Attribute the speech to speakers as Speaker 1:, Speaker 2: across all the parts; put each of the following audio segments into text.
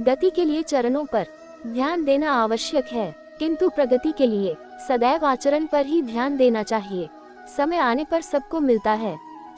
Speaker 1: गति के लिए चरणों पर ध्यान देना आवश्यक है, किंतु प्रगति के लिए सदैव आचरण पर ही ध्यान देना चाहिए। समय आने पर सबको मिलता है,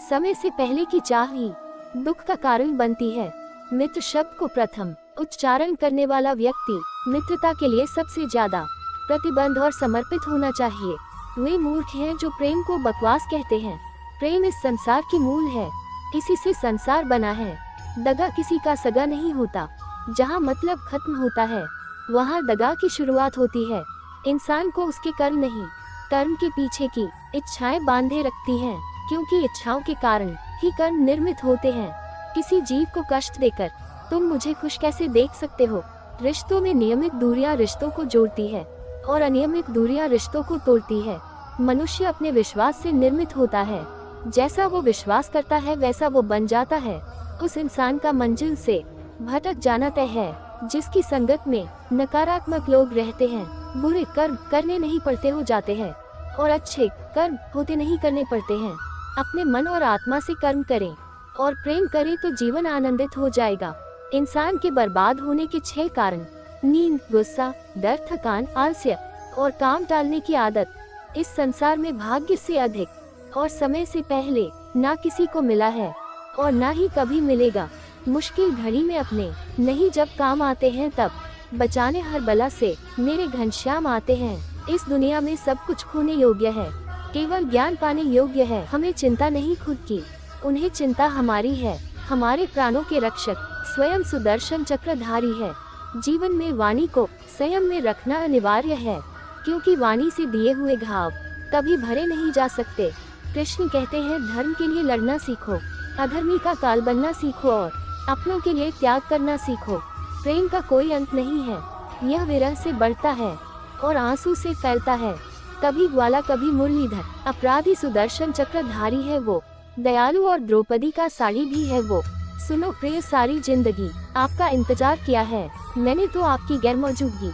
Speaker 1: समय से पहले की चाह ही दुख का कारण बनती है। मित्र शब्द को प्रथम उच्चारण करने वाला व्यक्ति मित्रता के लिए सबसे ज्यादा प्रतिबद्ध और समर्पित होना चाहिए। वे मूर्ख हैं जो प्रेम को बकवास कहते हैं। प्रेम इस संसार की मूल है, इसी से संसार बना है। दगा किसी का सगा नहीं होता। जहाँ मतलब खत्म होता है वहाँ दगा की शुरुआत होती है। इंसान को उसके कर्म नहीं, कर्म के पीछे की इच्छाएं बांधे रखती हैं, क्योंकि इच्छाओं के कारण ही कर्म निर्मित होते हैं। किसी जीव को कष्ट देकर तुम मुझे खुश कैसे देख सकते हो? रिश्तों में नियमित दूरियां रिश्तों को जोड़ती है और अनियमित दूरियां रिश्तों को तोड़ती है। मनुष्य अपने विश्वास से निर्मित होता है। जैसा वो विश्वास करता है वैसा वो बन जाता है। उस इंसान का मंजिल से भटक जाना तय है जिसकी संगत में नकारात्मक लोग रहते हैं। बुरे कर्म करने नहीं पड़ते हो जाते हैं और अच्छे कर्म होते नहीं करने पड़ते हैं। अपने मन और आत्मा से कर्म करें और प्रेम करें तो जीवन आनंदित हो जाएगा। इंसान के बर्बाद होने के 6 कारण: नींद, गुस्सा, डर, थकान, आलस्य और काम टालने की आदत। इस संसार में भाग्य से अधिक और समय से पहले ना किसी को मिला है और ना ही कभी मिलेगा। मुश्किल घड़ी में अपने नहीं जब काम आते हैं तब बचाने हर बला से मेरे घनश्याम आते हैं। इस दुनिया में सब कुछ खोने योग्य है, केवल ज्ञान पाने योग्य है। हमें चिंता नहीं खुद की, उन्हें चिंता हमारी है। हमारे प्राणों के रक्षक स्वयं सुदर्शन चक्रधारी है। जीवन में वाणी को संयम में रखना अनिवार्य है, क्योंकि वाणी से दिए हुए घाव कभी भरे नहीं जा सकते। कृष्ण कहते हैं, धर्म के लिए लड़ना सीखो, अधर्मी का काल बनना सीखो और अपनों के लिए त्याग करना सीखो। प्रेम का कोई अंत नहीं है, यह विरह से बढ़ता है और आंसू से फैलता है। कभी ग्वाला कभी मुरलीधर, अपराधी सुदर्शन चक्रधारी है वो, दयालु और द्रौपदी का साड़ी भी है वो। सुनो प्रिय, सारी जिंदगी आपका इंतजार किया है मैंने, तो आपकी गैर मौजूदगी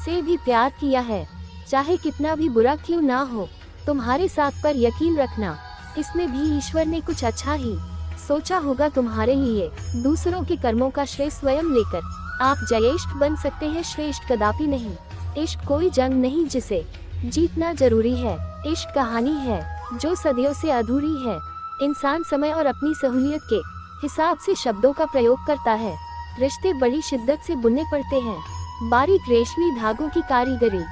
Speaker 1: से भी प्यार किया है। चाहे कितना भी बुरा क्यों ना हो, तुम्हारे साथ पर यकीन रखना, इसमें भी ईश्वर ने कुछ अच्छा ही सोचा होगा तुम्हारे लिए। दूसरों के कर्मों का श्रेय स्वयं लेकर आप जयेष्ठ बन सकते हैं, श्रेष्ठ कदापि नहीं। इश्क कोई जंग नहीं जिसे जीतना जरूरी है। इश्क कहानी है जो सदियों से अधूरी है। इंसान समय और अपनी सहूलियत के हिसाब से शब्दों का प्रयोग करता है। रिश्ते बड़ी शिद्दत से बुनने पड़ते हैं। बारीक रेशमी धागों की कारीगरी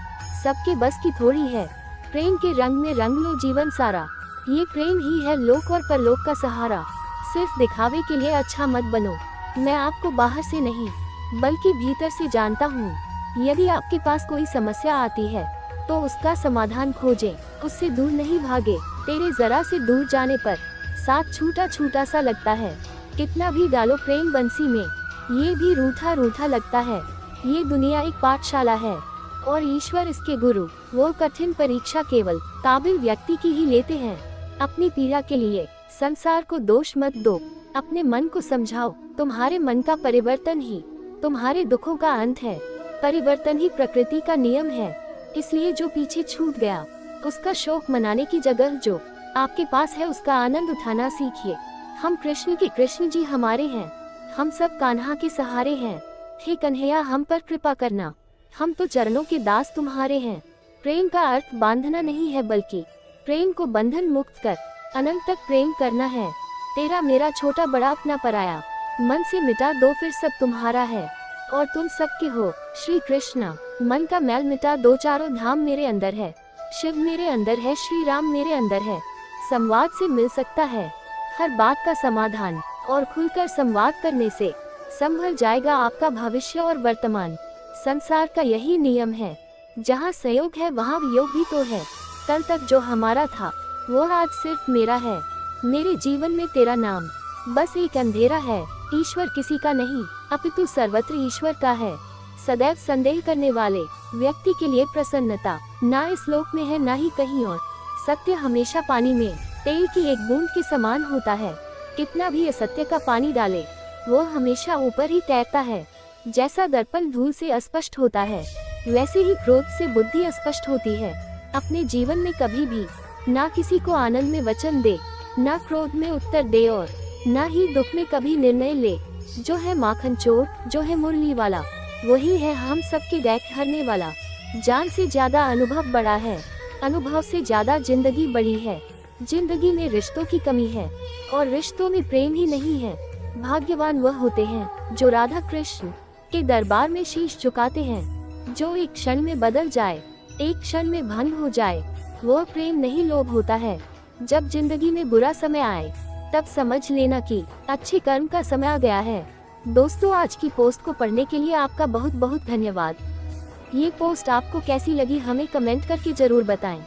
Speaker 1: सबके बस की थोड़ी है। प्रेम के रंग में रंग लो जीवन सारा, ये प्रेम ही है लोक और परलोक का सहारा। सिर्फ दिखावे के लिए अच्छा मत बनो, मैं आपको बाहर से नहीं बल्कि भीतर से जानता हूँ। यदि आपके पास कोई समस्या आती है तो उसका समाधान खोजें, उससे दूर नहीं भागे। तेरे जरा से दूर जाने पर साथ छूटा छूटा सा लगता है। कितना भी डालो प्रेम बंसी में, ये भी रूठा रूठा लगता है। ये दुनिया एक पाठशाला है और ईश्वर इसके गुरु। वो कठिन परीक्षा केवल काबिल व्यक्ति की ही लेते हैं। अपनी पीड़ा के लिए संसार को दोष मत दो, अपने मन को समझाओ। तुम्हारे मन का परिवर्तन ही तुम्हारे दुखों का अंत है। परिवर्तन ही प्रकृति का नियम है। इसलिए जो पीछे छूट गया उसका शोक मनाने की जगह जो आपके पास है उसका आनंद उठाना सीखिए। हम कृष्ण के कृष्ण जी हमारे हैं, हम सब कान्हा के सहारे हैं। हे कन्हैया हम पर कृपा करना, हम तो चरणों के दास तुम्हारे हैं। प्रेम का अर्थ बांधना नहीं है बल्कि प्रेम को बंधन मुक्त कर अनंत तक प्रेम करना है। तेरा मेरा छोटा बड़ा अपना पराया मन से मिटा दो, फिर सब तुम्हारा है और तुम सबके हो। श्री कृष्ण मन का मैल मिटा दो, चारों धाम मेरे अंदर है। शिव मेरे अंदर है, श्री राम मेरे अंदर है। संवाद से मिल सकता है हर बात का समाधान और खुलकर संवाद करने से संभल जाएगा आपका भविष्य और वर्तमान। संसार का यही नियम है, जहाँ संयोग है वहाँ वियोग भी तो है। कल तक जो हमारा था वो आज सिर्फ मेरा है। मेरे जीवन में तेरा नाम बस एक अंधेरा है। ईश्वर किसी का नहीं अपितु सर्वत्र ईश्वर का है। सदैव संदेह करने वाले व्यक्ति के लिए प्रसन्नता ना इस लोक में है ना ही कहीं और। सत्य हमेशा पानी में तेल की एक बूंद के समान होता है। कितना भी असत्य का पानी डाले वो हमेशा ऊपर ही तैरता है। जैसा दर्पण धूल से अस्पष्ट होता है वैसे ही क्रोध से बुद्धि अस्पष्ट होती है। अपने जीवन में कभी भी ना किसी को आनंद में वचन दे, ना क्रोध में उत्तर दे और ना ही दुख में कभी निर्णय ले। जो है माखन चोर, जो है मुरली वाला, वही है हम सबके दैख हरने वाला। जान से ज्यादा अनुभव बड़ा है, अनुभव से ज्यादा जिंदगी बड़ी है। जिंदगी में रिश्तों की कमी है और रिश्तों में प्रेम ही नहीं है। भाग्यवान वह होते हैं जो राधा कृष्ण के दरबार में शीश झुकाते हैं। जो एक क्षण में बदल जाए, एक क्षण में भंग हो जाए, वह प्रेम नहीं लोभ होता है। जब जिंदगी में बुरा समय आए तब समझ लेना कि अच्छे कर्म का समय आ गया है। दोस्तों, आज की पोस्ट को पढ़ने के लिए आपका बहुत बहुत धन्यवाद। ये पोस्ट आपको कैसी लगी हमें कमेंट करके जरूर बताएं।